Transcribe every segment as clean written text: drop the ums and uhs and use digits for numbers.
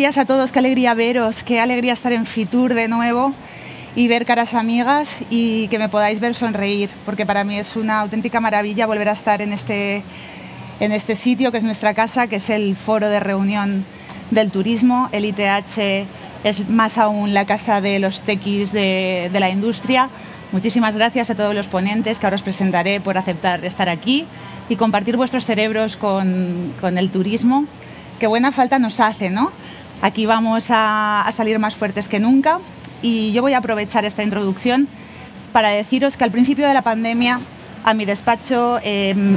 días a todos, qué alegría veros, qué alegría estar en Fitur de nuevo y ver caras amigas y que me podáis ver sonreír, porque para mí es una auténtica maravilla volver a estar en este sitio que es nuestra casa, que es el foro de reunión del turismo. El ITH es más aún la casa de los tequis de la industria. Muchísimas gracias a todos los ponentes que ahora os presentaré por aceptar estar aquí y compartir vuestros cerebros con el turismo, que buena falta nos hace, ¿no? Aquí vamos a salir más fuertes que nunca y yo voy a aprovechar esta introducción para deciros que al principio de la pandemia a mi despacho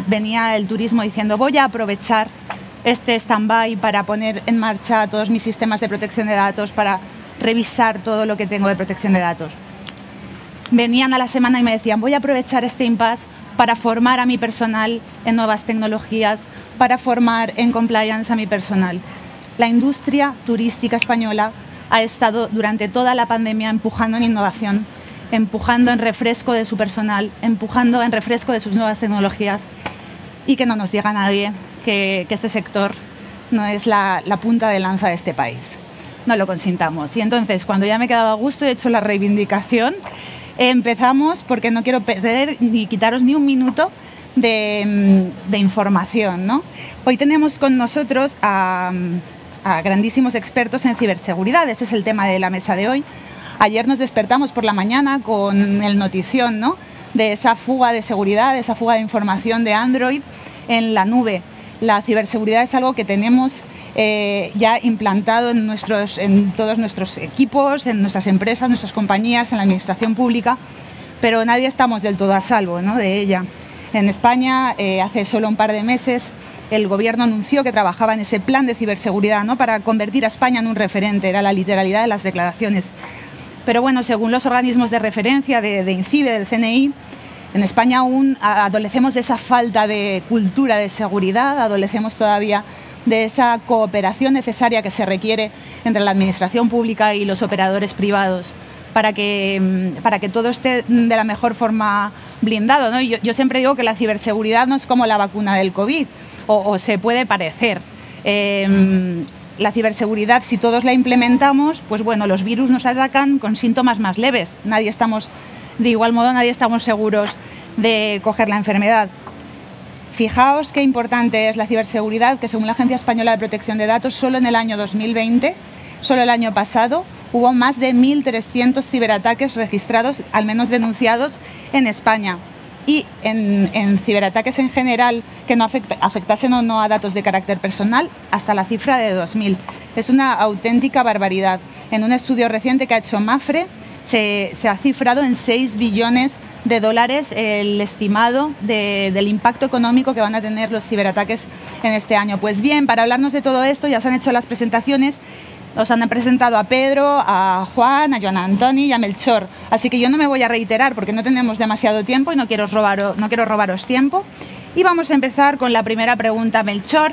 venía el turismo diciendo: voy a aprovechar este stand-by para poner en marcha todos mis sistemas de protección de datos, para revisar todo lo que tengo de protección de datos. Venían a la semana y me decían: voy a aprovechar este impasse para formar a mi personal en nuevas tecnologías, para formar en compliance a mi personal. La industria turística española ha estado durante toda la pandemia empujando en innovación, empujando en refresco de su personal, empujando en refresco de sus nuevas tecnologías, y que no nos diga nadie que este sector no es la punta de lanza de este país. No lo consintamos. Y entonces, cuando ya me he quedado a gusto y he hecho la reivindicación, empezamos, porque no quiero perder ni quitaros ni un minuto de información, ¿no? Hoy tenemos con nosotros a grandísimos expertos en ciberseguridad. Ese es el tema de la mesa de hoy. Ayer nos despertamos por la mañana con el notición, ¿no?, de esa fuga de seguridad, de esa fuga de información de Android en la nube. La ciberseguridad es algo que tenemos ya implantado en todos nuestros equipos, en nuestras empresas, nuestras compañías, en la administración pública, pero nadie estamos del todo a salvo, ¿no?, de ella. En España, hace solo un par de meses, el gobierno anunció que trabajaba en ese plan de ciberseguridad, ¿no?, para convertir a España en un referente. Era la literalidad de las declaraciones. Pero bueno, según los organismos de referencia de INCIBE, del CNI, en España aún adolecemos de esa falta de cultura de seguridad, adolecemos todavía de esa cooperación necesaria que se requiere entre la administración pública y los operadores privados para que todo esté de la mejor forma blindado, ¿no? Yo siempre digo que la ciberseguridad no es como la vacuna del COVID, o se puede parecer. La ciberseguridad, si todos la implementamos, pues bueno, los virus nos atacan con síntomas más leves. De igual modo, nadie estamos seguros de coger la enfermedad. Fijaos qué importante es la ciberseguridad, que según la Agencia Española de Protección de Datos, solo en el año 2020, solo el año pasado, hubo más de 1.300 ciberataques registrados, al menos denunciados, en España. Y en ciberataques en general, que no afectasen o no a datos de carácter personal, hasta la cifra de 2.000. Es una auténtica barbaridad. En un estudio reciente que ha hecho Mapfre, se ha cifrado en 6 billones de dólares el estimado del impacto económico que van a tener los ciberataques en este año. Pues bien, para hablarnos de todo esto, ya se han hecho las presentaciones. Os han presentado a Pedro, a Juan, a Joan Antoni y a Melchor. Así que yo no me voy a reiterar porque no tenemos demasiado tiempo y no quiero robaros tiempo. Y vamos a empezar con la primera pregunta a Melchor,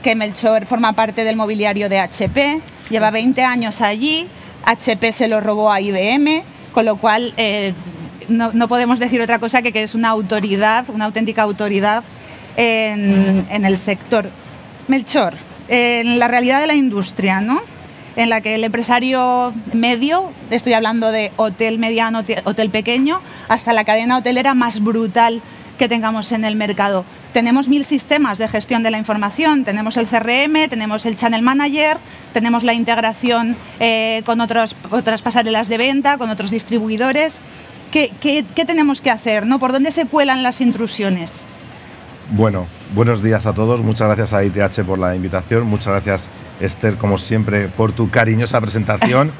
que Melchor forma parte del mobiliario de HP, lleva 20 años allí, HP se lo robó a IBM, con lo cual no podemos decir otra cosa que es una autoridad, una auténtica autoridad en el sector. Melchor, en la realidad de la industria, ¿no?, en la que el empresario medio, estoy hablando de hotel mediano, hotel pequeño, hasta la cadena hotelera más brutal que tengamos en el mercado. Tenemos 1000 sistemas de gestión de la información, tenemos el CRM, tenemos el Channel Manager, tenemos la integración con otras pasarelas de venta, con otros distribuidores. ¿Qué tenemos que hacer, ¿no? ¿Por dónde se cuelan las intrusiones? Bueno, buenos días a todos. Muchas gracias a ITH por la invitación. Muchas gracias, Esther, como siempre, por tu cariñosa presentación,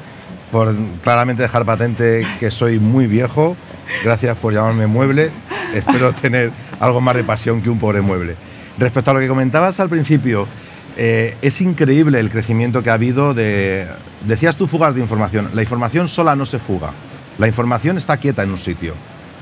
por claramente dejar patente que soy muy viejo. Gracias por llamarme mueble. Espero tener algo más de pasión que un pobre mueble. Respecto a lo que comentabas al principio, es increíble el crecimiento que ha habido decías tú, fugas de información. La información sola no se fuga. La información está quieta en un sitio.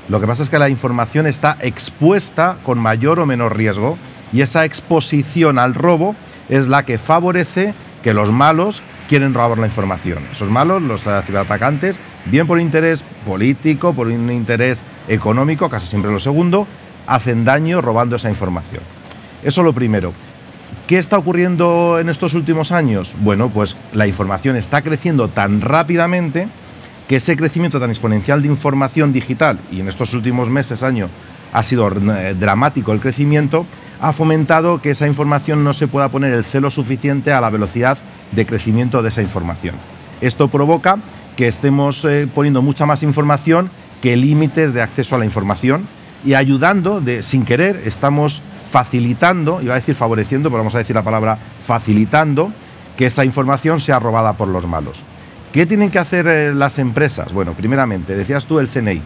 Lo que pasa es que la información está expuesta con mayor o menor riesgo y esa exposición al robo es la que favorece que los malos quieren robar la información. Esos malos, los ciberatacantes, bien por interés político, por un interés económico, casi siempre lo segundo, hacen daño robando esa información. Eso lo primero. ¿Qué está ocurriendo en estos últimos años? Bueno, pues la información está creciendo tan rápidamente que ese crecimiento tan exponencial de información digital, y en estos últimos meses, años, ha sido dramático el crecimiento, ha fomentado que esa información no se pueda poner el celo suficiente a la velocidad de crecimiento de esa información. Esto provoca que estemos poniendo mucha más información que límites de acceso a la información y ayudando, sin querer, estamos facilitando, iba a decir favoreciendo, pero vamos a decir la palabra facilitando, que esa información sea robada por los malos. ¿Qué tienen que hacer las empresas? Bueno, primeramente, decías tú el CNI.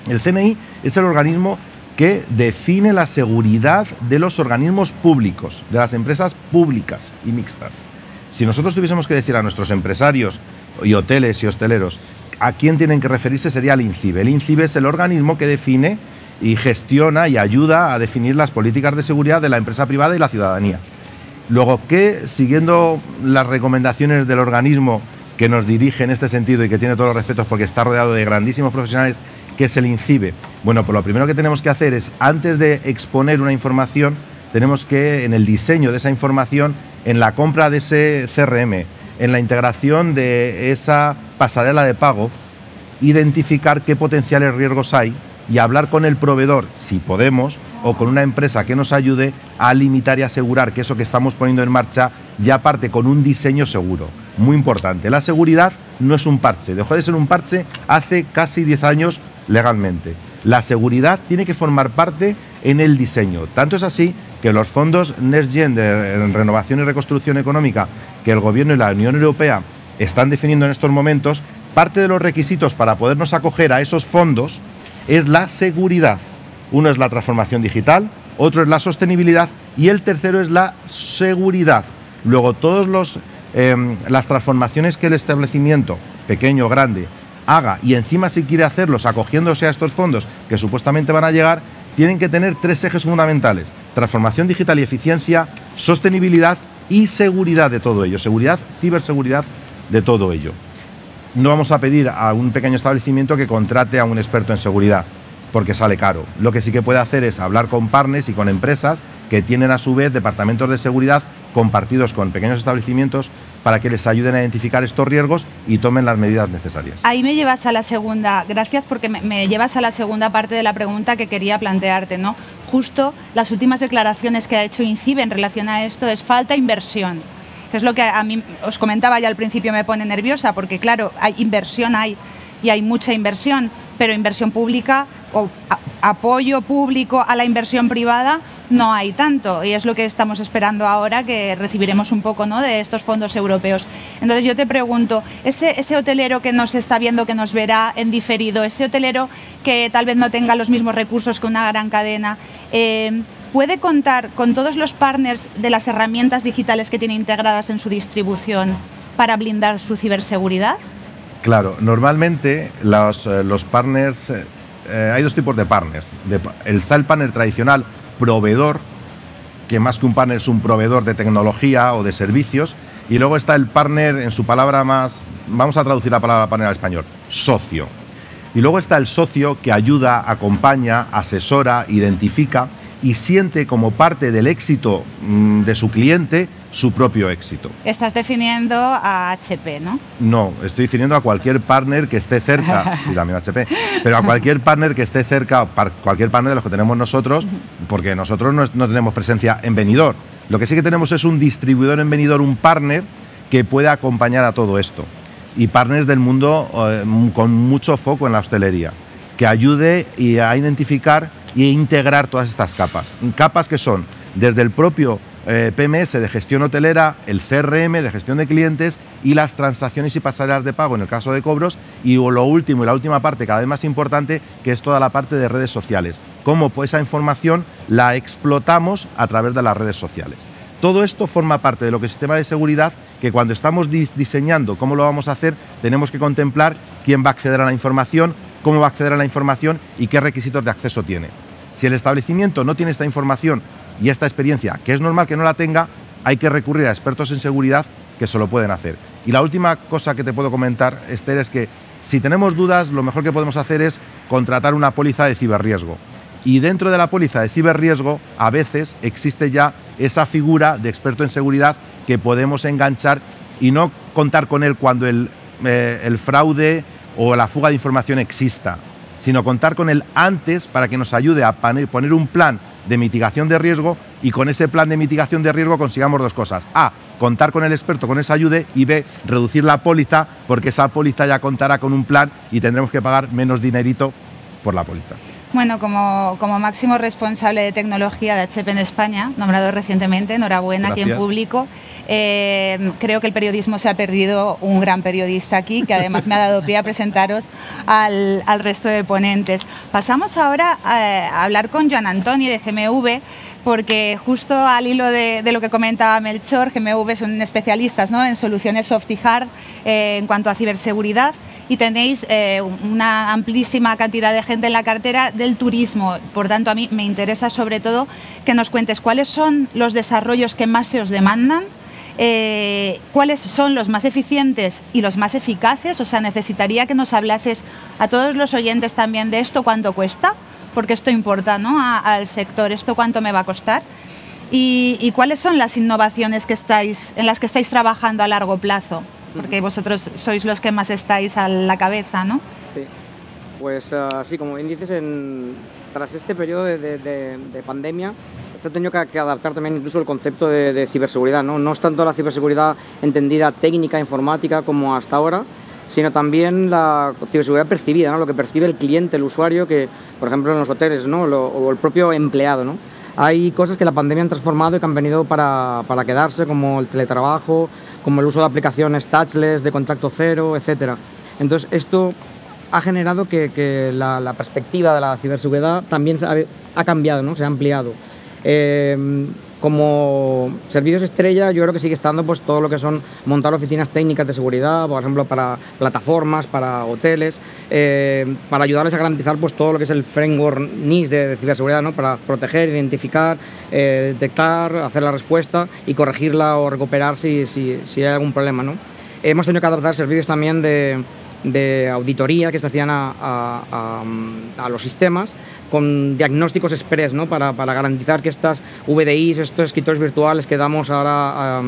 El CNI es el organismo que define la seguridad de los organismos públicos, de las empresas públicas y mixtas. Si nosotros tuviésemos que decir a nuestros empresarios y hoteles y hosteleros a quién tienen que referirse, sería el INCIBE. El INCIBE es el organismo que define y gestiona y ayuda a definir las políticas de seguridad de la empresa privada y la ciudadanía. Luego, que siguiendo las recomendaciones del organismo que nos dirige en este sentido y que tiene todos los respetos porque está rodeado de grandísimos profesionales, que es el INCIBE, bueno, pues lo primero que tenemos que hacer es, antes de exponer una información, tenemos que, en el diseño de esa información, en la compra de ese CRM, en la integración de esa pasarela de pago, identificar qué potenciales riesgos hay y hablar con el proveedor, si podemos, o con una empresa que nos ayude a limitar y asegurar que eso que estamos poniendo en marcha ya parte con un diseño seguro. Muy importante, la seguridad no es un parche, dejó de ser un parche hace casi 10 años legalmente. La seguridad tiene que formar parte en el diseño. Tanto es así que los fondos Next Gen de renovación y reconstrucción económica que el Gobierno y la Unión Europea están definiendo en estos momentos, parte de los requisitos para podernos acoger a esos fondos es la seguridad. Uno es la transformación digital, otro es la sostenibilidad y el tercero es la seguridad. Luego, todas las transformaciones que el establecimiento, pequeño o grande, haga, y encima si quiere hacerlos acogiéndose a estos fondos que supuestamente van a llegar, tienen que tener 3 ejes fundamentales: transformación digital y eficiencia, sostenibilidad y seguridad de todo ello, seguridad, ciberseguridad de todo ello. No vamos a pedir a un pequeño establecimiento que contrate a un experto en seguridad, porque sale caro. Lo que sí que puede hacer es hablar con partners y con empresas que tienen a su vez departamentos de seguridad compartidos con pequeños establecimientos para que les ayuden a identificar estos riesgos y tomen las medidas necesarias. Ahí me llevas a la segunda, gracias, porque me llevas a la segunda parte de la pregunta que quería plantearte, ¿no? Justo las últimas declaraciones que ha hecho INCIBE en relación a esto es falta inversión, que es lo que a mí os comentaba ya al principio, me pone nerviosa, porque claro, hay inversión, y hay mucha inversión, pero inversión pública o apoyo público a la inversión privada no hay tanto, y es lo que estamos esperando ahora, que recibiremos un poco, ¿no?, de estos fondos europeos. Entonces yo te pregunto, ese hotelero que nos está viendo, que nos verá en diferido, ese hotelero que tal vez no tenga los mismos recursos que una gran cadena, ¿puede contar con todos los partners de las herramientas digitales que tiene integradas en su distribución para blindar su ciberseguridad? Claro, normalmente los partners, hay dos tipos de partners. Está el partner tradicional, proveedor, que más que un partner es un proveedor de tecnología o de servicios, y luego está el partner, en su palabra más, vamos a traducir la palabra partner al español, socio. Y luego está el socio que ayuda, acompaña, asesora, identifica y siente como parte del éxito de su cliente su propio éxito. Estás definiendo a HP, ¿no? No, estoy definiendo a cualquier partner que esté cerca, sí, también a HP, pero a cualquier partner que esté cerca, cualquier partner de los que tenemos nosotros, porque nosotros no tenemos presencia en Benidorm. Lo que sí que tenemos es un distribuidor en Benidorm, un partner que puede acompañar a todo esto. Y partners del mundo con mucho foco en la hostelería, que ayude a identificar e integrar todas estas capas. Capas que son desde el propio PMS de gestión hotelera, el CRM de gestión de clientes y las transacciones y pasarelas de pago en el caso de cobros, y lo último y la última parte cada vez más importante, que es toda la parte de redes sociales. Cómo pues esa información la explotamos a través de las redes sociales. Todo esto forma parte de lo que es el sistema de seguridad, que cuando estamos diseñando cómo lo vamos a hacer, tenemos que contemplar quién va a acceder a la información, cómo va a acceder a la información y qué requisitos de acceso tiene. Si el establecimiento no tiene esta información y esta experiencia, que es normal que no la tenga, hay que recurrir a expertos en seguridad que se lo pueden hacer. Y la última cosa que te puedo comentar, Esther, es que si tenemos dudas, lo mejor que podemos hacer es contratar una póliza de ciberriesgo, Y dentro de la póliza de ciberriesgo, a veces existe ya esa figura de experto en seguridad que podemos enganchar y no contar con él cuando el fraude o la fuga de información exista, sino contar con él antes para que nos ayude a poner un plan de mitigación de riesgo, y con ese plan de mitigación de riesgo consigamos dos cosas: A, contar con el experto, con esa ayuda, y B, reducir la póliza, porque esa póliza ya contará con un plan y tendremos que pagar menos dinerito por la póliza. Bueno, como máximo responsable de tecnología de HP en España, nombrado recientemente, enhorabuena. Gracias. Aquí en público, creo que el periodismo se ha perdido un gran periodista aquí, que además me ha dado pie a presentaros al resto de ponentes. Pasamos ahora a hablar con Joan Antoni de GMV, porque justo al hilo de lo que comentaba Melchor, GMV son especialistas, ¿no?, en soluciones soft y hard en cuanto a ciberseguridad, y tenéis una amplísima cantidad de gente en la cartera del turismo. Por tanto, a mí me interesa sobre todo que nos cuentes cuáles son los desarrollos que más se os demandan, cuáles son los más eficientes y los más eficaces. O sea, necesitaría que nos hablases a todos los oyentes también de esto, cuánto cuesta, porque esto importa, ¿no?, al sector, esto cuánto me va a costar, y cuáles son las innovaciones en las que estáis trabajando a largo plazo, porque vosotros sois los que más estáis a la cabeza, ¿no? Sí, pues sí, como bien dices, tras este periodo de pandemia, se ha tenido que adaptar también incluso el concepto de ciberseguridad, ¿no? No es tanto la ciberseguridad entendida técnica, informática, como hasta ahora, sino también la ciberseguridad percibida, ¿no?, lo que percibe el cliente, el usuario, que, por ejemplo, en los hoteles, ¿no?, o el propio empleado, ¿no? Hay cosas que la pandemia han transformado y que han venido para quedarse, como el teletrabajo, como el uso de aplicaciones touchless, de contacto cero, etc. Entonces, esto ha generado que la perspectiva de la ciberseguridad también ha cambiado, ¿no?, se ha ampliado. Como servicios estrella, yo creo que sigue estando pues todo lo que son montar oficinas técnicas de seguridad, por ejemplo, para plataformas, para hoteles, para ayudarles a garantizar pues todo lo que es el framework NIST de ciberseguridad, ¿no?, para proteger, identificar, detectar, hacer la respuesta y corregirla o recuperar si hay algún problema, ¿no? Hemos tenido que adaptar servicios también de auditoría que se hacían a los sistemas, con diagnósticos express, ¿no?, para garantizar que estas VDIs, estos escritorios virtuales que damos ahora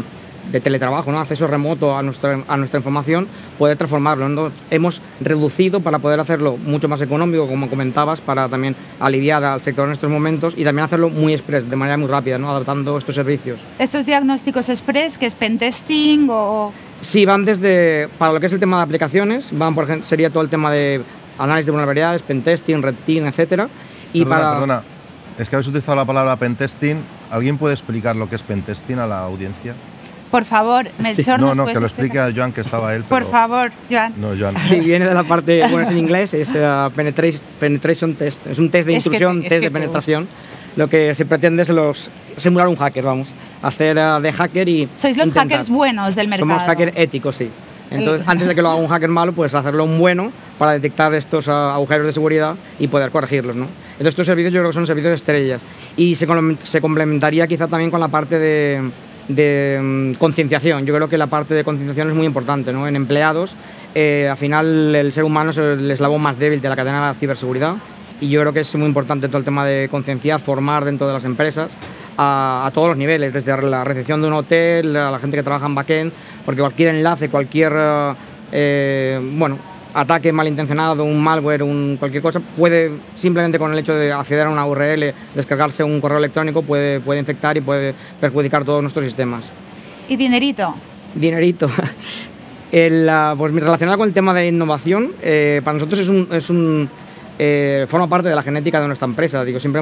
de teletrabajo, ¿no?, acceso remoto a nuestra información, poder transformarlo, ¿no? Hemos reducido para poder hacerlo mucho más económico, como comentabas, para también aliviar al sector en estos momentos, y también hacerlo muy express, de manera muy rápida, ¿no?, adaptando estos servicios. ¿Estos diagnósticos express, que es pentesting o...? Sí, van desde, para lo que es el tema de aplicaciones, por ejemplo, sería todo el tema de análisis de vulnerabilidades, pentesting, red team, etcétera. Perdona, es que habéis utilizado la palabra pentesting. ¿Alguien puede explicar lo que es pentesting a la audiencia? Por favor, Melchor. Sí. No, que lo explique a Joan, que estaba él. Por favor, Joan. No, Joan. Sí, viene de la parte, bueno, es en inglés, es penetration test. Es un test de intrusión, test de penetración. Lo que se pretende es simular un hacker, vamos, hacer de hacker y sois los hackers buenos del mercado. Somos hackers éticos, sí. Entonces, antes de que lo haga un hacker malo, pues hacerlo un bueno para detectar estos agujeros de seguridad y poder corregirlos, ¿no? Entonces, estos servicios yo creo que son servicios estrellas. Y se complementaría quizá también con la parte de concienciación. Yo creo que la parte de concienciación es muy importante, ¿no? En empleados, al final el ser humano es el eslabón más débil de la cadena de la ciberseguridad, y yo creo que es muy importante todo el tema de concienciar, formar dentro de las empresas a todos los niveles, desde la recepción de un hotel, a la gente que trabaja en backend, porque cualquier enlace, cualquier ataque malintencionado, un malware, cualquier cosa, puede, simplemente con el hecho de acceder a una URL, descargarse un correo electrónico, puede infectar y puede perjudicar todos nuestros sistemas. ¿Y dinerito? Dinerito. Pues relacionado con el tema de innovación, para nosotros forma parte de la genética de nuestra empresa. Digo, siempre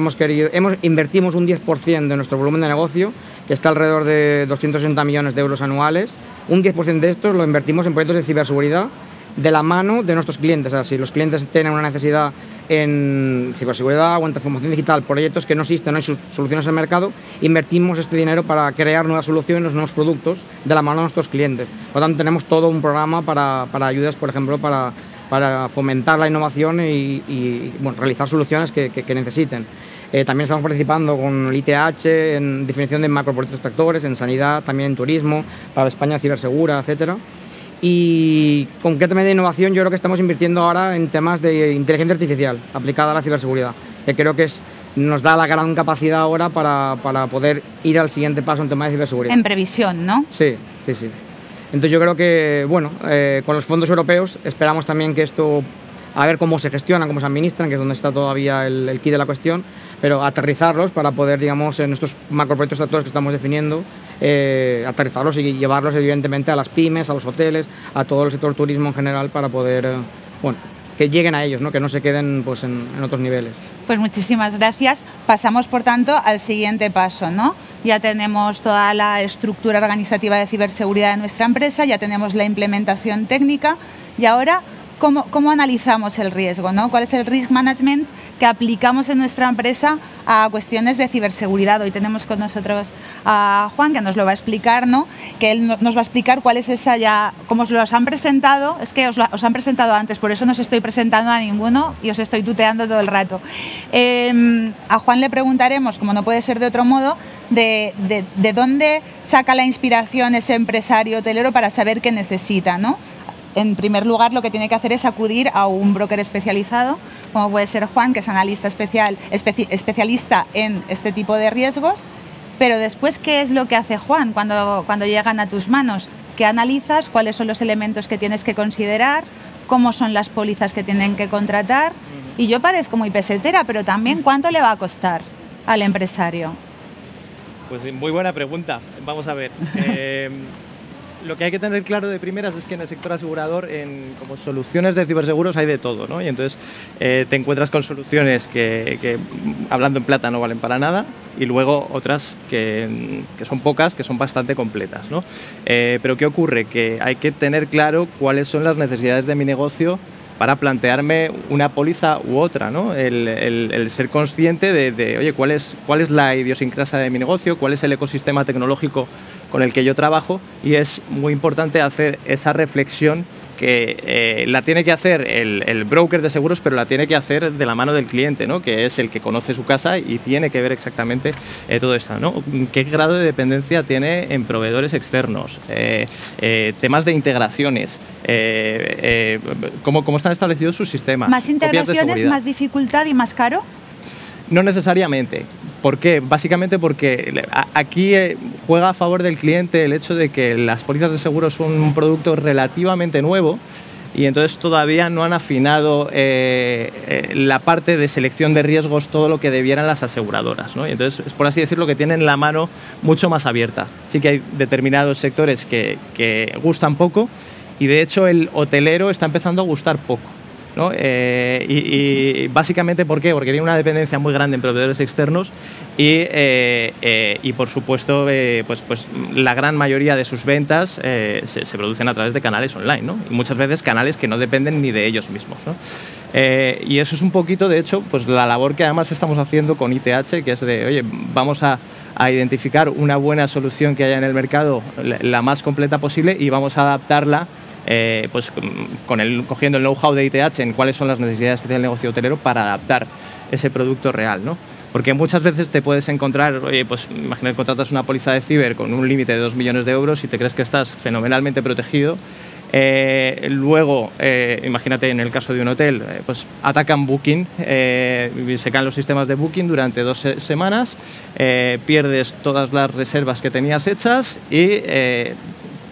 invertimos un 10% de nuestro volumen de negocio, que está alrededor de 260 millones de euros anuales. Un 10% de estos lo invertimos en proyectos de ciberseguridad de la mano de nuestros clientes. O sea, si los clientes tienen una necesidad en ciberseguridad o en transformación digital, proyectos que no existen, no hay soluciones en el mercado, invertimos este dinero para crear nuevas soluciones, nuevos productos de la mano de nuestros clientes. Por lo tanto, tenemos todo un programa para ayudas, por ejemplo, para fomentar la innovación y realizar soluciones que necesiten. También estamos participando con el ITH en definición de macroproyectos tractores, en sanidad, también en turismo, para España cibersegura, etcétera. Y concretamente de innovación, yo creo que estamos invirtiendo ahora en temas de inteligencia artificial aplicada a la ciberseguridad, que creo que es nos da la gran capacidad ahora para poder ir al siguiente paso en tema de ciberseguridad. En previsión, ¿no? Sí, sí, sí. Entonces yo creo que, bueno, con los fondos europeos esperamos también que esto, a ver cómo se gestionan, cómo se administran, que es donde está todavía el quid de la cuestión, pero aterrizarlos para poder, digamos, en estos macroproyectos actuales que estamos definiendo, aterrizarlos y llevarlos evidentemente a las pymes, a los hoteles, a todo el sector turismo en general para poder, bueno, que lleguen a ellos, ¿no? Que no se queden pues, en otros niveles. Pues muchísimas gracias. Pasamos, por tanto, al siguiente paso, ¿no? Ya tenemos toda la estructura organizativa de ciberseguridad de nuestra empresa, ya tenemos la implementación técnica y ahora, ¿cómo analizamos el riesgo, ¿no? ¿Cuál es el risk management que aplicamos en nuestra empresa a cuestiones de ciberseguridad? Hoy tenemos con nosotros a Juan, que nos lo va a explicar, ¿no? Que él nos va a explicar cuál es esa ya, como os los han presentado, es que os han presentado antes, por eso no os estoy presentando a ninguno y os estoy tuteando todo el rato. A Juan le preguntaremos, como no puede ser de otro modo, de dónde saca la inspiración ese empresario hotelero para saber qué necesita, ¿no? En primer lugar, lo que tiene que hacer es acudir a un broker especializado, como puede ser Juan, que es analista especialista en este tipo de riesgos. Pero después, ¿qué es lo que hace Juan cuando llegan a tus manos? ¿Qué analizas? ¿Cuáles son los elementos que tienes que considerar? ¿Cómo son las pólizas que tienen que contratar? Y yo parezco muy pesetera, pero también, ¿cuánto le va a costar al empresario? Pues muy buena pregunta. Vamos a ver. Lo que hay que tener claro de primeras es que en el sector asegurador, como soluciones de ciberseguros, hay de todo, ¿no? Y entonces te encuentras con soluciones que, hablando en plata, no valen para nada, y luego otras que son pocas, que son bastante completas, ¿no? Pero ¿qué ocurre? Que hay que tener claro cuáles son las necesidades de mi negocio para plantearme una póliza u otra, ¿no? El ser consciente de oye, ¿cuál es la idiosincrasia de mi negocio? ¿Cuál es el ecosistema tecnológico con el que yo trabajo? Y es muy importante hacer esa reflexión que la tiene que hacer el broker de seguros, pero la tiene que hacer de la mano del cliente, ¿no? Que es el que conoce su casa y tiene que ver exactamente todo esto, ¿no? ¿Qué grado de dependencia tiene en proveedores externos? Temas de integraciones. ¿Cómo están establecidos sus sistemas? ¿Más integraciones, más dificultad y más caro? No necesariamente. ¿Por qué? Básicamente porque aquí juega a favor del cliente el hecho de que las pólizas de seguro son un producto relativamente nuevo y entonces todavía no han afinado la parte de selección de riesgos, todo lo que debieran las aseguradoras, ¿no? Y entonces, es por así decirlo, que tienen la mano mucho más abierta. Sí que hay determinados sectores que gustan poco y de hecho el hotelero está empezando a gustar poco, ¿no? Y básicamente, ¿por qué? Porque tiene una dependencia muy grande en proveedores externos y por supuesto, pues la gran mayoría de sus ventas se producen a través de canales online, ¿no? Y muchas veces canales que no dependen ni de ellos mismos, ¿no? Y eso es un poquito, de hecho, pues la labor que además estamos haciendo con ITH, que es de, oye, vamos a identificar una buena solución que haya en el mercado, la más completa posible, y vamos a adaptarla pues cogiendo el know-how de ITH en cuáles son las necesidades que tiene el negocio hotelero para adaptar ese producto real, ¿no? Porque muchas veces te puedes encontrar, oye, pues imagina que contratas una póliza de ciber con un límite de 2 millones de euros y te crees que estás fenomenalmente protegido. Luego, imagínate en el caso de un hotel, pues atacan Booking, se caen los sistemas de Booking durante 2 semanas, pierdes todas las reservas que tenías hechas y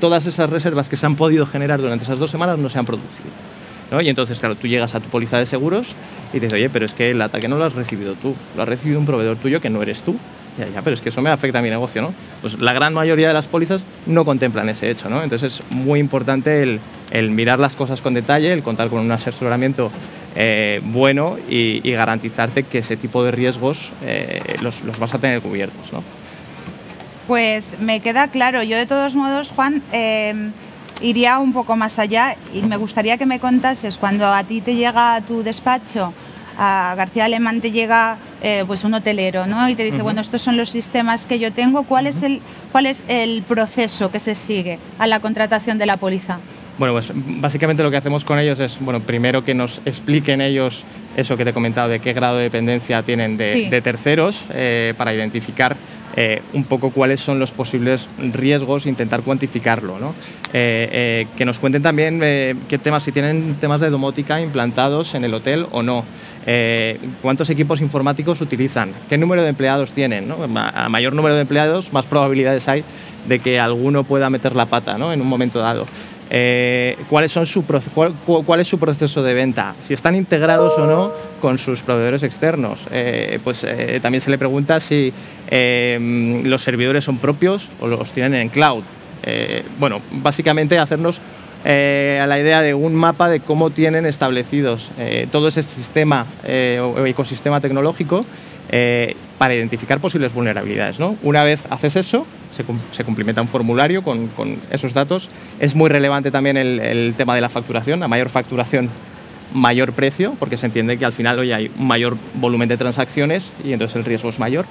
todas esas reservas que se han podido generar durante esas 2 semanas no se han producido, ¿no? Y entonces, claro, tú llegas a tu póliza de seguros y dices, oye, pero es que el ataque no lo has recibido tú, lo ha recibido un proveedor tuyo que no eres tú. Ya, pero es que eso me afecta a mi negocio, ¿no? Pues la gran mayoría de las pólizas no contemplan ese hecho, ¿no? Entonces es muy importante el mirar las cosas con detalle, el contar con un asesoramiento bueno y garantizarte que ese tipo de riesgos los vas a tener cubiertos, ¿no? Pues me queda claro. Yo, de todos modos, Juan, iría un poco más allá y me gustaría que me contases, cuando a ti te llega a tu despacho, a García Alemán te llega pues un hotelero, ¿no? Y te dice, bueno, estos son los sistemas que yo tengo. ¿Cuál es el proceso que se sigue a la contratación de la póliza? Bueno, pues básicamente lo que hacemos con ellos es, bueno, primero que nos expliquen ellos eso que te he comentado, de qué grado de dependencia tienen de terceros, para identificar un poco cuáles son los posibles riesgos, intentar cuantificarlo, ¿no? Que nos cuenten también qué temas, si tienen temas de domótica implantados en el hotel o no, cuántos equipos informáticos utilizan, qué número de empleados tienen, ¿no? A mayor número de empleados, más probabilidades hay de que alguno pueda meter la pata, ¿no? En un momento dado. ¿Cuál es su proceso de venta? Si están integrados o no con sus proveedores externos. También se le pregunta si los servidores son propios o los tienen en cloud. Bueno, básicamente hacernos a la idea de un mapa de cómo tienen establecidos todo ese sistema o ecosistema tecnológico para identificar posibles vulnerabilidades, ¿no? Una vez haces eso, se cumplimenta un formulario con esos datos. Es muy relevante también el tema de la facturación. A mayor facturación, mayor precio, porque se entiende que al final hoy hay un mayor volumen de transacciones y entonces el riesgo es mayor.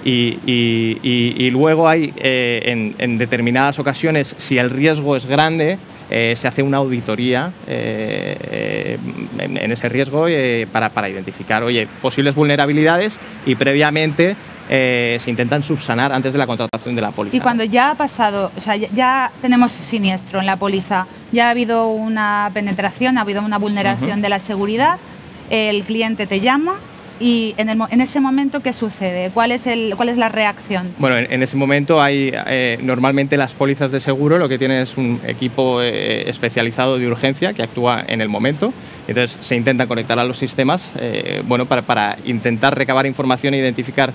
Y luego hay, en determinadas ocasiones, si el riesgo es grande, se hace una auditoría en ese riesgo para identificar, oye, posibles vulnerabilidades y previamente se intentan subsanar antes de la contratación de la póliza. Y cuando ya ha pasado, o sea, ya tenemos siniestro en la póliza, ya ha habido una penetración, ha habido una vulneración de la seguridad, el cliente te llama y en ese momento, ¿qué sucede? ¿Cuál es la reacción? Bueno, en ese momento hay normalmente las pólizas de seguro lo que tienen es un equipo especializado de urgencia que actúa en el momento. Entonces se intentan conectar a los sistemas para intentar recabar información e identificar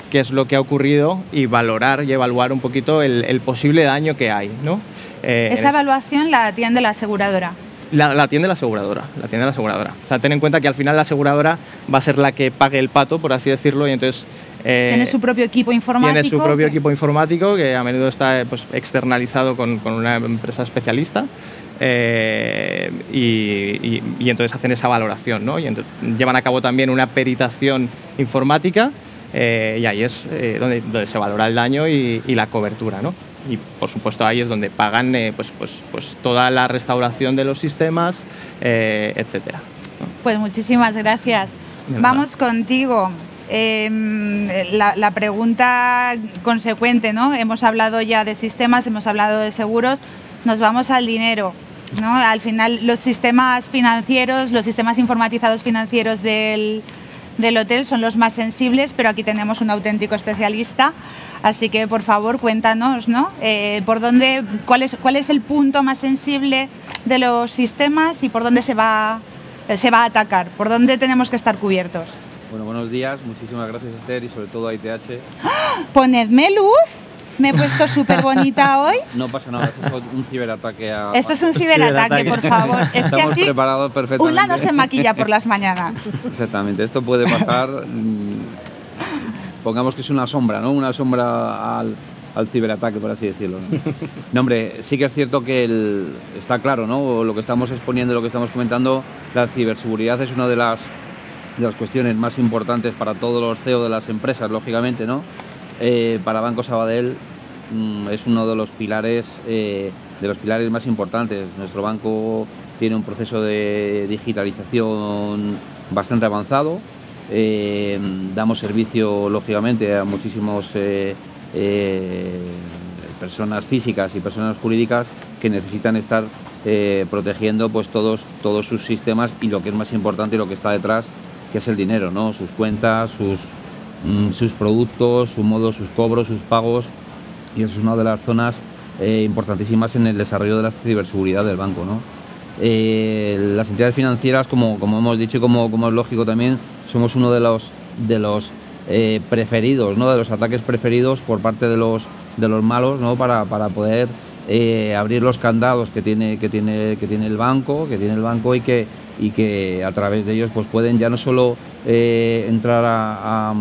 qué es lo que ha ocurrido y valorar y evaluar un poquito el posible daño que hay, ¿no? Esa evaluación la atiende la aseguradora. La atiende la aseguradora. O sea, ten en cuenta que al final la aseguradora va a ser la que pague el pato, por así decirlo, y entonces tiene su propio equipo informático. Tiene su propio equipo informático que a menudo está externalizado con una empresa especialista. Y entonces hacen esa valoración, ¿no? Y entonces llevan a cabo también una peritación informática y ahí es donde se valora el daño y la cobertura, ¿no? Y por supuesto ahí es donde pagan toda la restauración de los sistemas, etcétera, ¿no? Pues muchísimas gracias. Vamos contigo. La pregunta consecuente, ¿no? Hemos hablado ya de sistemas, hemos hablado de seguros, nos vamos al dinero, ¿no? Al final los sistemas financieros, los sistemas informatizados financieros del hotel son los más sensibles, pero aquí tenemos un auténtico especialista, así que por favor cuéntanos, ¿no? ¿Cuál es el punto más sensible de los sistemas y por dónde se va a atacar? ¿Por dónde tenemos que estar cubiertos? Bueno, buenos días, muchísimas gracias Esther y sobre todo a ITH. ¡Ah! ¡Ponedme luz! Me he puesto súper bonita hoy. No pasa nada, esto es un ciberataque. Esto es un ciberataque, por favor. Estamos preparados perfectamente. Una no se maquilla por las mañanas. Exactamente, esto puede pasar, pongamos que es una sombra, ¿no? Una sombra al ciberataque, por así decirlo, ¿no? No, hombre, sí que es cierto que está claro, ¿no? Lo que estamos exponiendo, lo que estamos comentando, la ciberseguridad es una de las cuestiones más importantes para todos los CEO de las empresas, lógicamente, ¿no? Para Banco Sabadell es uno de los pilares más importantes. Nuestro banco tiene un proceso de digitalización bastante avanzado. Damos servicio, lógicamente, a muchísimas personas físicas y personas jurídicas que necesitan estar protegiendo pues todos sus sistemas y lo que es más importante y lo que está detrás, que es el dinero, ¿no? Sus cuentas, sus productos, su modo, sus cobros, sus pagos, y eso es una de las zonas importantísimas en el desarrollo de la ciberseguridad del banco, ¿no? Las entidades financieras, como hemos dicho y como es lógico también, somos uno de los preferidos, ¿no? De los ataques preferidos por parte de los malos, ¿no? Para poder abrir los candados que tiene el banco y que a través de ellos pues pueden ya no solo entrar a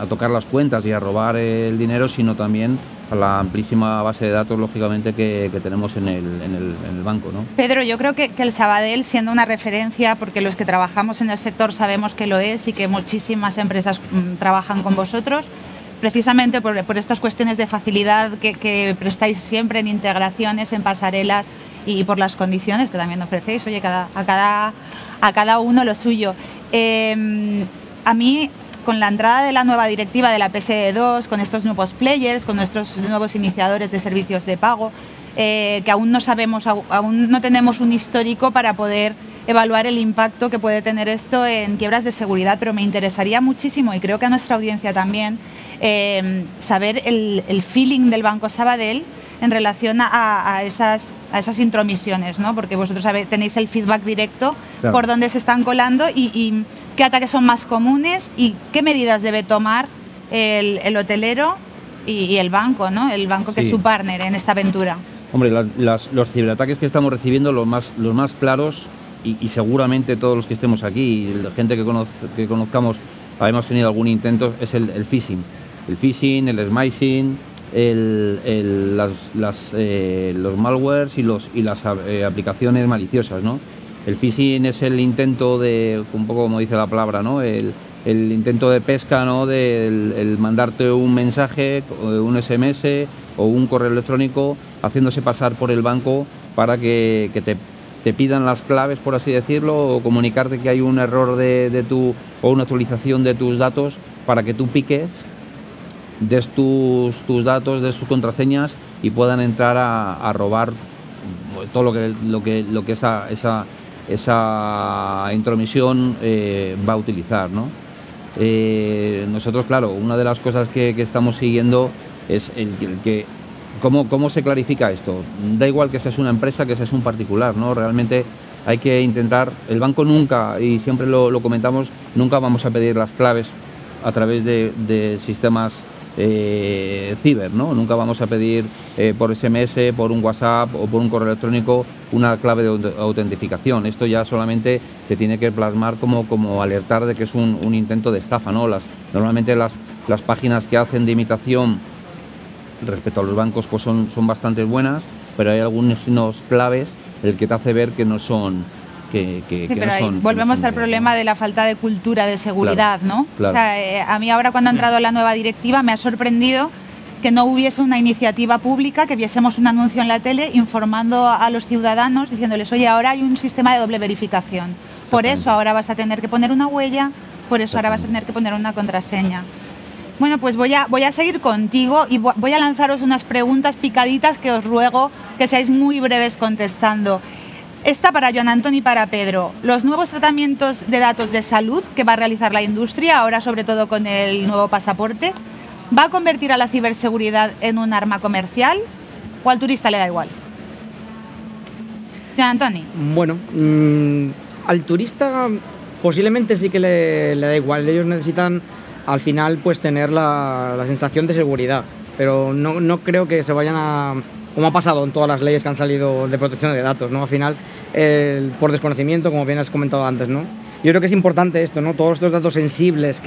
tocar las cuentas y a robar el dinero, sino también a la amplísima base de datos, lógicamente, que tenemos en el banco, ¿no? Pedro, yo creo que el Sabadell, siendo una referencia, porque los que trabajamos en el sector sabemos que lo es y que muchísimas empresas trabajan con vosotros, precisamente por estas cuestiones de facilidad que prestáis siempre en integraciones, en pasarelas y por las condiciones que también ofrecéis, oye, a cada uno lo suyo. A mí con la entrada de la nueva directiva de la PSD2, con estos nuevos players, con nuestros nuevos iniciadores de servicios de pago, que aún no sabemos, aún no tenemos un histórico para poder evaluar el impacto que puede tener esto en quiebras de seguridad, pero me interesaría muchísimo, y creo que a nuestra audiencia también, saber el feeling del Banco Sabadell en relación a esas intromisiones, ¿no? Porque vosotros tenéis el feedback directo, claro, por dónde se están colando y qué ataques son más comunes y qué medidas debe tomar el hotelero y el banco, ¿no? El banco que es su partner en esta aventura. Hombre, los ciberataques que estamos recibiendo, los más claros, y seguramente todos los que estemos aquí, y la gente que conozcamos, hemos tenido algún intento, es el phishing. El phishing, el smishing, los malwares y las aplicaciones maliciosas, ¿no? El phishing es el intento de, un poco como dice la palabra, ¿no? El intento de pesca, ¿no? El mandarte un mensaje, un SMS o un correo electrónico haciéndose pasar por el banco para que te pidan las claves, por así decirlo, o comunicarte que hay un error o una actualización de tus datos para que tú piques, des tus datos, des tus contraseñas y puedan entrar a robar todo lo que esa intromisión va a utilizar, ¿no? Nosotros, claro, una de las cosas que estamos siguiendo es el que ¿cómo se clarifica esto? Da igual que seas una empresa, que seas un particular, ¿no? Realmente hay que intentar, el banco nunca, y siempre lo comentamos, nunca vamos a pedir las claves a través de sistemas ciber, ¿no? Nunca vamos a pedir por SMS, por un WhatsApp o por un correo electrónico una clave de autentificación. Esto ya solamente te tiene que plasmar como alertar de que es un intento de estafa, ¿no? Normalmente las páginas que hacen de imitación respecto a los bancos pues son bastante buenas, pero hay algunos claves el que te hace ver que no son volvemos al problema de la falta de cultura de seguridad, claro, ¿no? Claro. O sea, a mí ahora cuando ha entrado la nueva directiva me ha sorprendido que no hubiese una iniciativa pública, que viésemos un anuncio en la tele informando a los ciudadanos, diciéndoles, oye, ahora hay un sistema de doble verificación, por eso ahora vas a tener que poner una huella, por eso ahora vas a tener que poner una contraseña. Bueno, pues voy a seguir contigo y voy a lanzaros unas preguntas picaditas que os ruego que seáis muy breves contestando. Esta para Joan Antoni y para Pedro. Los nuevos tratamientos de datos de salud que va a realizar la industria, ahora sobre todo con el nuevo pasaporte, ¿va a convertir a la ciberseguridad en un arma comercial o al turista le da igual? Joan Antoni. Bueno, al turista posiblemente sí que le da igual. Ellos necesitan al final pues tener la sensación de seguridad, pero no creo que se vayan a, como ha pasado en todas las leyes que han salido de protección de datos, ¿no? Al final, por desconocimiento, como bien has comentado antes, ¿no? Yo creo que es importante esto, ¿no? Todos estos datos sensibles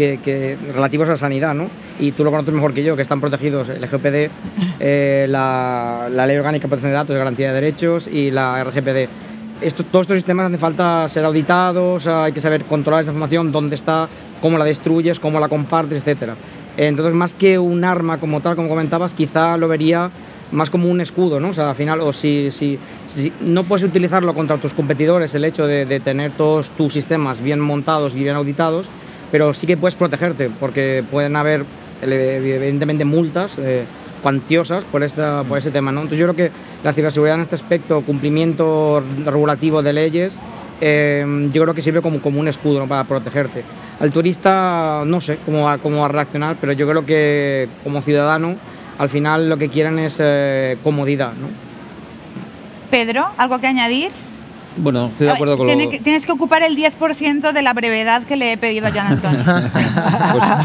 relativos a la sanidad, ¿no? Y tú lo conoces mejor que yo, que están protegidos el GPD, la Ley Orgánica de Protección de Datos, de Garantía de Derechos y la RGPD. Todos estos sistemas hacen falta ser auditados, hay que saber controlar esa información, dónde está, cómo la destruyes, cómo la compartes, etcétera. Entonces, más que un arma como tal, como comentabas, quizá lo vería más como un escudo, ¿no? O sea, al final, o si no puedes utilizarlo contra tus competidores, el hecho de tener todos tus sistemas bien montados y bien auditados, pero sí que puedes protegerte, porque pueden haber, evidentemente, multas cuantiosas por ese tema, ¿no? Entonces yo creo que la ciberseguridad en este aspecto, cumplimiento regulativo de leyes, yo creo que sirve como un escudo, ¿no? Para protegerte. Al turista no sé cómo va a reaccionar, pero yo creo que como ciudadano al final lo que quieren es comodidad, ¿no? Pedro, ¿algo que añadir? Bueno, estoy de acuerdo con Tienes que ocupar el 10% de la brevedad que le he pedido a Joan Antoni.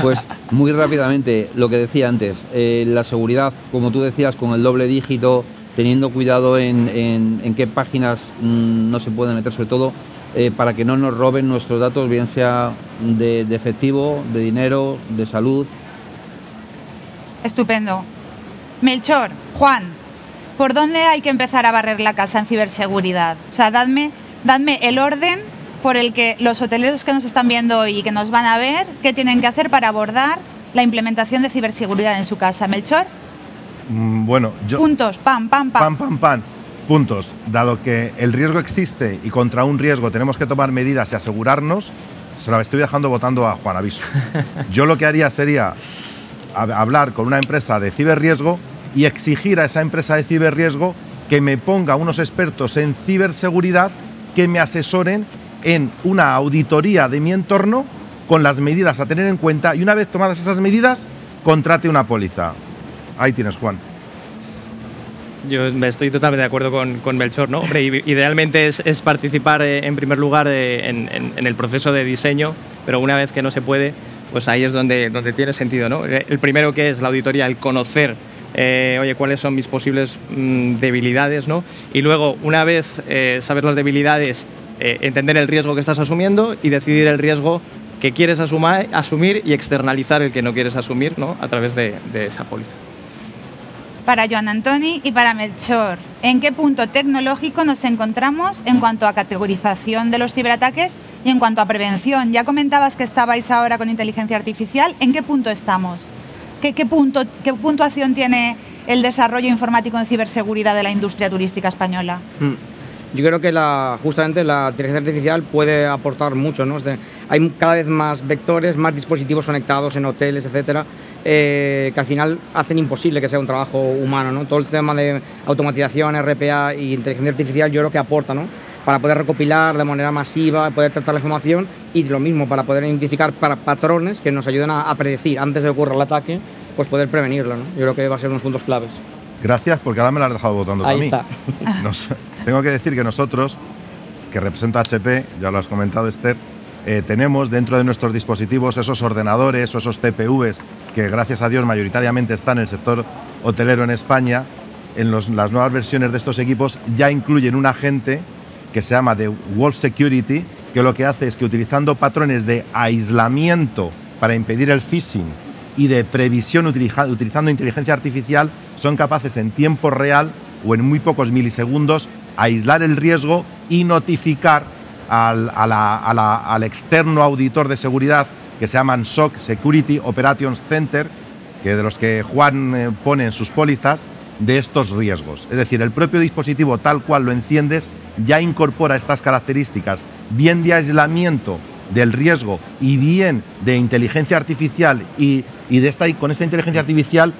pues muy rápidamente, lo que decía antes, la seguridad, como tú decías, con el doble dígito, teniendo cuidado en qué páginas no se pueden meter, sobre todo para que no nos roben nuestros datos, bien sea de efectivo, de dinero, de salud. Estupendo. Melchor, Juan, ¿por dónde hay que empezar a barrer la casa en ciberseguridad? O sea, dadme el orden por el que los hoteleros que nos están viendo hoy y que nos van a ver, ¿qué tienen que hacer para abordar la implementación de ciberseguridad en su casa? Melchor. Bueno, puntos, pam. Puntos. Dado que el riesgo existe y contra un riesgo tenemos que tomar medidas y asegurarnos, se la estoy dejando votando a Juan Aviso. Yo lo que haría sería hablar con una empresa de ciberriesgo y exigir a esa empresa de ciberriesgo que me ponga unos expertos en ciberseguridad que me asesoren en una auditoría de mi entorno con las medidas a tener en cuenta, y una vez tomadas esas medidas, contrate una póliza. Ahí tienes, Juan. Yo estoy totalmente de acuerdo con Melchor, ¿no? Hombre, idealmente es participar en primer lugar en el proceso de diseño, pero una vez que no se puede, pues ahí es donde tiene sentido, ¿no? El primero, que es la auditoría, el conocer, oye, cuáles son mis posibles debilidades, ¿no? Y luego, una vez sabes las debilidades, entender el riesgo que estás asumiendo y decidir el riesgo que quieres asumir y externalizar el que no quieres asumir, ¿no? A través de esa póliza. Para Joan Antoni y para Melchor, ¿en qué punto tecnológico nos encontramos en cuanto a categorización de los ciberataques y en cuanto a prevención? Ya comentabas que estabais ahora con inteligencia artificial. ¿En qué punto estamos? ¿Qué puntuación tiene el desarrollo informático en ciberseguridad de la industria turística española? Yo creo que justamente la inteligencia artificial puede aportar mucho, ¿no? Hay cada vez más vectores, más dispositivos conectados en hoteles, etcétera, que al final hacen imposible que sea un trabajo humano, ¿no? Todo el tema de automatización, RPA y inteligencia artificial yo creo que aporta, ¿no? Para poder recopilar de manera masiva, poder tratar la información, y lo mismo para poder identificar patrones que nos ayuden a predecir antes de que ocurra el ataque, pues poder prevenirlo, ¿no? Yo creo que va a ser unos puntos claves. Gracias, porque ahora me la has dejado votando a mí. Ahí está. Tengo que decir que nosotros, que representa HP, ya lo has comentado, Esther, tenemos dentro de nuestros dispositivos esos ordenadores o esos TPVs que, gracias a Dios, mayoritariamente están en el sector hotelero en España. En las nuevas versiones de estos equipos ya incluyen un agente que se llama de Wolf Security, que lo que hace es que, utilizando patrones de aislamiento para impedir el phishing y de previsión utilizando inteligencia artificial, son capaces en tiempo real o en muy pocos milisegundos aislar el riesgo y notificar al externo auditor de seguridad, que se llaman SOC, Security Operations Center, que de los que Juan pone en sus pólizas, de estos riesgos. Es decir, el propio dispositivo, tal cual lo enciendes, ya incorpora estas características, bien de aislamiento del riesgo y bien de inteligencia artificial, y con esta inteligencia artificial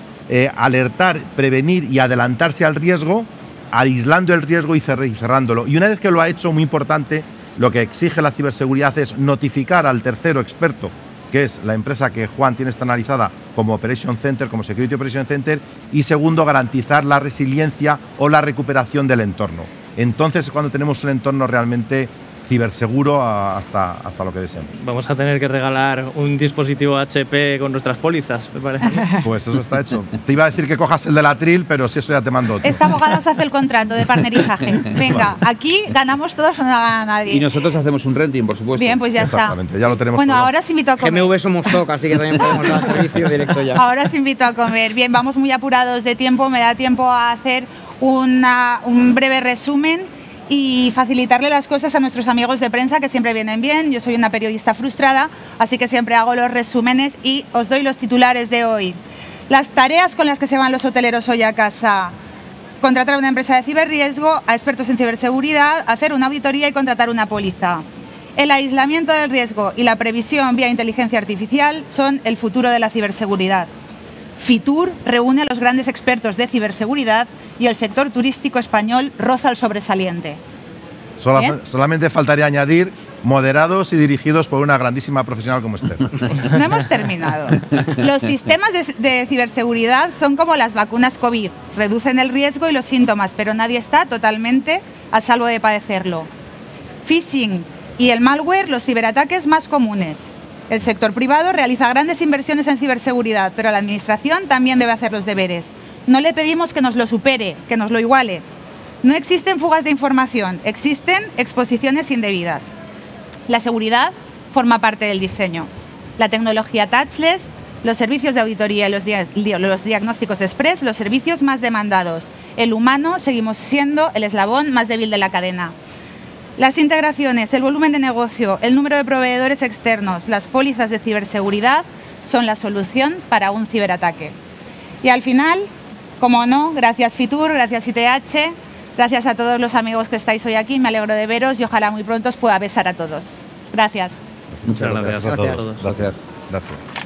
alertar, prevenir y adelantarse al riesgo, aislando el riesgo y cerrándolo. Y una vez que lo ha hecho, muy importante, lo que exige la ciberseguridad es notificar al tercero experto, que es la empresa que Juan tiene externalizada como Operation Center, como Security Operation Center, y segundo, garantizar la resiliencia o la recuperación del entorno. Entonces es cuando tenemos un entorno realmente ciberseguro hasta lo que deseamos. Vamos a tener que regalar un dispositivo HP con nuestras pólizas, me parece. Pues eso está hecho. Te iba a decir que cojas el del Atril, pero si eso ya te mando otro. Esta abogada os hace el contrato de partnerizaje. Venga, aquí ganamos todos o no gana nadie. Y nosotros hacemos un renting, por supuesto. Bien, pues ya está. Exactamente, ya lo tenemos. Bueno, todo. ahora os invito a comer. GMV somos TOC, así que también podemos dar servicio directo ya. Ahora os invito a comer. Bien, vamos muy apurados de tiempo. Me da tiempo a hacer un breve resumen y facilitarle las cosas a nuestros amigos de prensa, que siempre vienen bien. Yo soy una periodista frustrada, así que siempre hago los resúmenes y os doy los titulares de hoy. Las tareas con las que se van los hoteleros hoy a casa: contratar una empresa de ciberriesgo, a expertos en ciberseguridad, hacer una auditoría y contratar una póliza. El aislamiento del riesgo y la previsión vía inteligencia artificial son el futuro de la ciberseguridad. Fitur reúne a los grandes expertos de ciberseguridad y el sector turístico español roza el sobresaliente. Solamente faltaría añadir moderados y dirigidos por una grandísima profesional como Esther. No hemos terminado. Los sistemas de ciberseguridad son como las vacunas COVID. Reducen el riesgo y los síntomas, pero nadie está totalmente a salvo de padecerlo. Phishing y el malware, los ciberataques más comunes. El sector privado realiza grandes inversiones en ciberseguridad, pero la administración también debe hacer los deberes. No le pedimos que nos lo supere, que nos lo iguale. No existen fugas de información, existen exposiciones indebidas. La seguridad forma parte del diseño. La tecnología touchless, los servicios de auditoría y los diagnósticos express, los servicios más demandados. El humano seguimos siendo el eslabón más débil de la cadena. Las integraciones, el volumen de negocio, el número de proveedores externos, las pólizas de ciberseguridad son la solución para un ciberataque. Y al final, como no, gracias Fitur, gracias ITH, gracias a todos los amigos que estáis hoy aquí, me alegro de veros y ojalá muy pronto os pueda besar a todos. Gracias. Muchas gracias a a todos. todos. Gracias. Gracias.